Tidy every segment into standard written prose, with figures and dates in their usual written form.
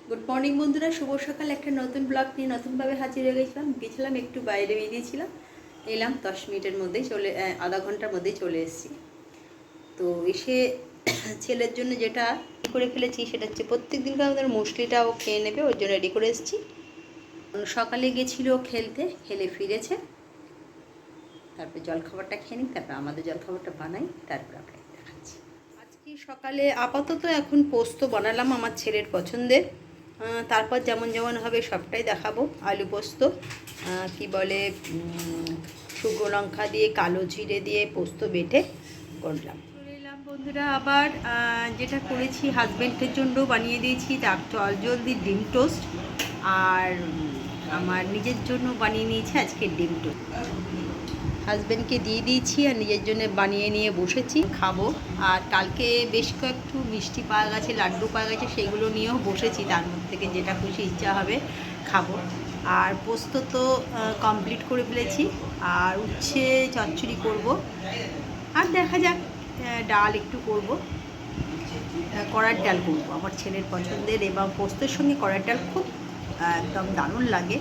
Good morning বন্ধুরা, শুভ সকাল। একটা নতুন ব্লগ নিয়ে নতুনভাবে হাজির হয়ে গেছিলাম একটু বাইরে বেরিয়েছিলাম, এলাম 10 মিনিটের মধ্যেই আধা ঘন্টার মধ্যেই চলে এসেছি। তো এসে ছেলের জন্য যেটা করে ফেলেছি সেটা হচ্ছে প্রত্যেক দিনকার আমাদের মুসলিটাও খেয়ে নেবে, ওর জন্য রেডি করে এসেছি। সকালে গেছিলো খেলে ফিরেছে, তারপর জলখাবারটা খেয়ে নিই, তারপর আমাদের জলখাবারটা বানাই, তারপর আপনাকে দেখাচ্ছি। আজকে সকালে আপাতত এখন পোস্ত বানালাম আমার ছেলের পছন্দের, তারপর যেমন যেমন হবে সবটাই দেখাবো। আলু পোস্ত কি বলে, শুকনো লঙ্কা দিয়ে কালো জিরে দিয়ে পোস্ত বেটে করলাম। চলে এলাম বন্ধুরা আবার, যেটা করেছি হাজব্যান্ডের জন্য বানিয়ে দিয়েছি, তার জলদি ডিম টোস্ট, আর আমার নিজের জন্য বানিয়ে নিয়েছি আজকে ডিম টোস্ট। হাজব্যান্ডকে দিয়ে দিয়েছি আর নিজের জন্য বানিয়ে নিয়ে বসেছি, খাবো। আর কালকে বেশ কয়েকটু মিষ্টি পাওয়া গেছে, লাড্ডু পাওয়া গেছে, সেগুলো নিয়েও বসেছি, তার মধ্যে থেকে যেটা খুশি ইচ্ছা হবে খাবো। আর পোস্ত তো কমপ্লিট করে ফেলেছি, আর উচ্ছে চচ্চড়ি করব, আর দেখা যাক ডাল একটু করব, কড়ার ডাল করবো আমার ছেলের পছন্দের, এবং পোস্তের সঙ্গে কড়ার ডাল খুব একদম দারুণ লাগে।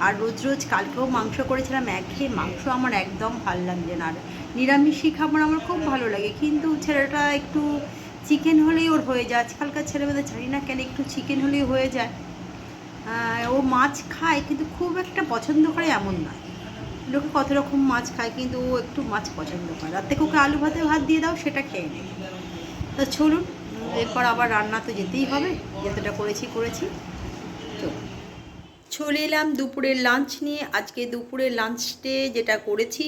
আর রোজ রোজ কালকেও মাংস করেছিলাম, একঘেয়ে মাংস আমার একদম ভালো লাগছে না। আর নিরামিষই খাবার আমার খুব ভালো লাগে, কিন্তু ছেলেটা একটু চিকেন হলেই ওর হয়ে যায়। আজকালকার ছেলেমেয়েদের জানি না কেন একটু চিকেন হলেই হয়ে যায়। ও মাছ খায় কিন্তু খুব একটা পছন্দ করে এমন নয়। লোকে কত রকম মাছ খায়, কিন্তু ও একটু মাছ পছন্দ করে। রাত থেকে ওকে আলু ভাত দিয়ে দাও, সেটা খেয়ে নেয়। তো চলুন, এরপর আবার রান্না তো যেতেই হবে, যতটা করেছি। তো চলে এলাম দুপুরের লাঞ্চ নিয়ে। আজকে দুপুরের লাঞ্চে যেটা করেছি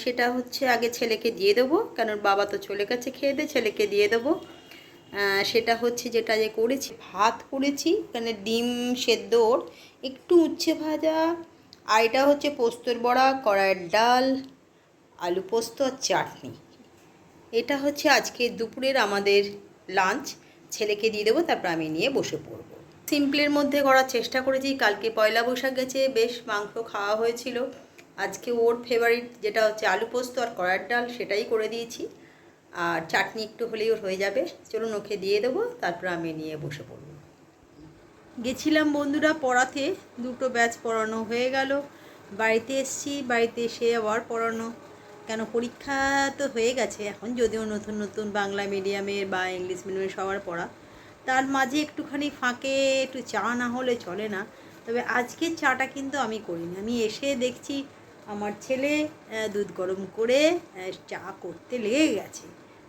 সেটা হচ্ছে আগে ছেলেকে দিয়ে দেবো, কারণ বাবা তো চলে গেছে খেয়ে দিয়ে, ছেলেকে দিয়ে দেবো। সেটা হচ্ছে যেটা করেছি, ভাত করেছি, এখানে ডিম সেদ্ধ, একটু উচ্ছে ভাজা, আর এটা হচ্ছে পোস্তর বড়া, কড়াইয়ের ডাল, আলু পোস্ত আর চাটনি। এটা হচ্ছে আজকে দুপুরের আমাদের লাঞ্চ। ছেলেকে দিয়ে দেবো, তারপর আমি নিয়ে বসে পড়বো। সিম্পলের মধ্যে করার চেষ্টা করেছি। কালকে পয়লা বৈশাখ গেছে, বেশ মাংস খাওয়া হয়েছিল। আজকে ওর ফেভারিট যেটা হচ্ছে আলু পোস্ত আর কড়ার ডাল, সেটাই করে দিয়েছি, আর চাটনি একটু হলেই ওর হয়ে যাবে। চলুন ওকে দিয়ে দেবো, তারপর আমি নিয়ে বসে পড়বো। গেছিলাম বন্ধুরা পড়াতে, দুটো ব্যাচ পড়ানো হয়ে গেল, বাড়িতে এসেছি, বাড়িতে এসে আবার পড়ানো। কেন, পরীক্ষা তো হয়ে গেছে এখন, যদিও নতুন নতুন বাংলা মিডিয়ামের বা ইংলিশ মিডিয়ামের সবার পড়া, তার মাঝে একটুখানি ফাঁকে একটু চা না হলে চলে না। তবে আজকের চাটা কিন্তু আমি করিনি। আমি এসে দেখছি আমার ছেলে দুধ গরম করে চা করতে লেগে গেছে,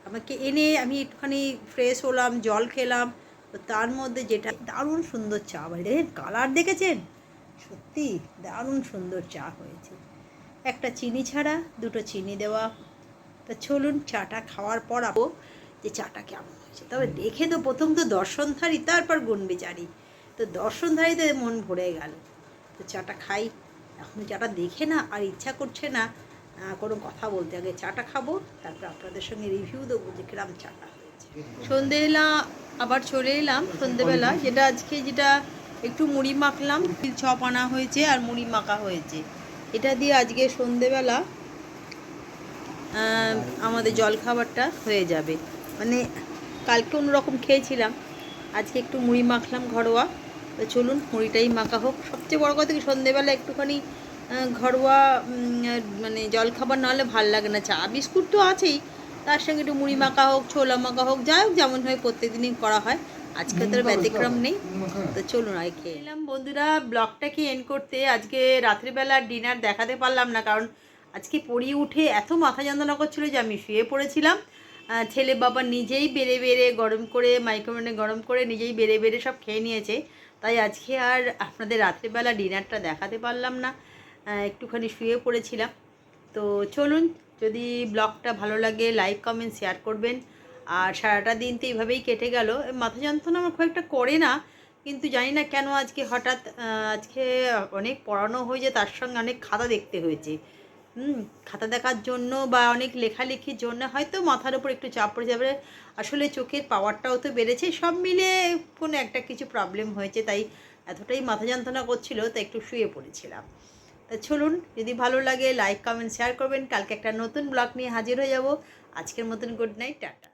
আমাকে এনে আমি একটুখানি ফ্রেশ হলাম, জল খেলাম। তো তার মধ্যে যেটা দারুণ সুন্দর চা বাড়ি, দেখেন কালার দেখেছেন, সত্যি দারুণ সুন্দর চা হয়েছে। একটা চিনি ছাড়া, দুটো চিনি দেওয়া। তা চলুন চাটা খাওয়ার পর যে চাটা কেমন হয়েছে। তবে দেখে তো প্রথম তো দর্শনধারী, তারপর গুণবিচারী। তো দর্শনধারীতে মন ভরে গেল। তো চাটা খাই। এখন চাটা দেখে না আর ইচ্ছা করছে না কোনো কথা বলতে, আগে চাটা খাবো, তারপর আপনাদের সঙ্গে রিভিউ দেবো যে কিরম চাটা হয়েছে। সন্ধেবেলা আবার চলে এলাম, সন্ধেবেলা যেটা একটু মুড়ি মাখলাম, চপ আনা হয়েছে আর মুড়ি মাখা হয়েছে। এটা দিয়ে আজকে সন্ধেবেলা আমাদের জলখাবারটা হয়ে যাবে। মানে কালকে অন্যরকম খেয়েছিলাম, আজকে একটু মুড়ি মাখলাম ঘরোয়া। তো চলুন মুড়িটাই মাখা হোক। সবচেয়ে বড় কথা কি, সন্ধেবেলা একটুখানি ঘরোয়া মানে জলখাবার না হলে ভাল লাগে না। চা বিস্কুট তো আছেই, তার সঙ্গে একটু মুড়ি মাখা হোক, ছোলা মাখা হোক, যাই হোক, যেমন হয় প্রত্যেকদিনই করা হয়, আজকে তো ব্যতিক্রম নেই। তো চলুন আগে খেয়ে এলাম বন্ধুরা। ব্লগটাকে এন্ড করতে, আজকে রাত্রিবেলা ডিনার দেখাতে পারলাম না, কারণ আজকে পড়িয়ে উঠে এত মাথা যন্ত্রণা করছিল যে আমি শুয়ে পড়েছিলাম। ছেলে বাবা নিজেই বেড়ে বেড়ে গরম করে, মাইক্রোওভেনে গরম করে নিজেই বেড়ে বেড়ে সব খেয়ে নিয়েছে। তাই আজকে আর আপনাদের রাত্রিবেলা ডিনারটা দেখাতে পারলাম না, একটুখানি শুয়ে পড়েছিলাম। তো চলুন, যদি ব্লগটা ভালো লাগে লাইক কমেন্ট শেয়ার করবেন। আর সারাটা দিন তো এইভাবেই কেটে গেল। মাথা যন্ত্রণা আমার খুব একটা করে না, কিন্তু জানি না কেন আজকে হঠাৎ আজকে অনেক পড়ানো হয়েছে, তার সঙ্গে অনেক খাতা দেখতে হয়েছে। খাতা দেখার জন্য বা অনেক লেখালেখির জন্য হয়তো মাথার উপর একটু চাপ পড়ে যাবে। আসলে চোখের পাওয়ারটাও তো বেড়েছে, সব মিলে কোনো একটা কিছু প্রবলেম হয়েছে, তাই এতটাই মাথা যন্ত্রণা করছিল, তাই একটু শুয়ে পড়েছিলাম। তা চলুন, যদি ভালো লাগে লাইক কমেন্ট শেয়ার করবেন। কালকে একটা নতুন ব্লগ নিয়ে হাজির হয়ে যাব। আজকের মতন গুড নাইট, টাটা।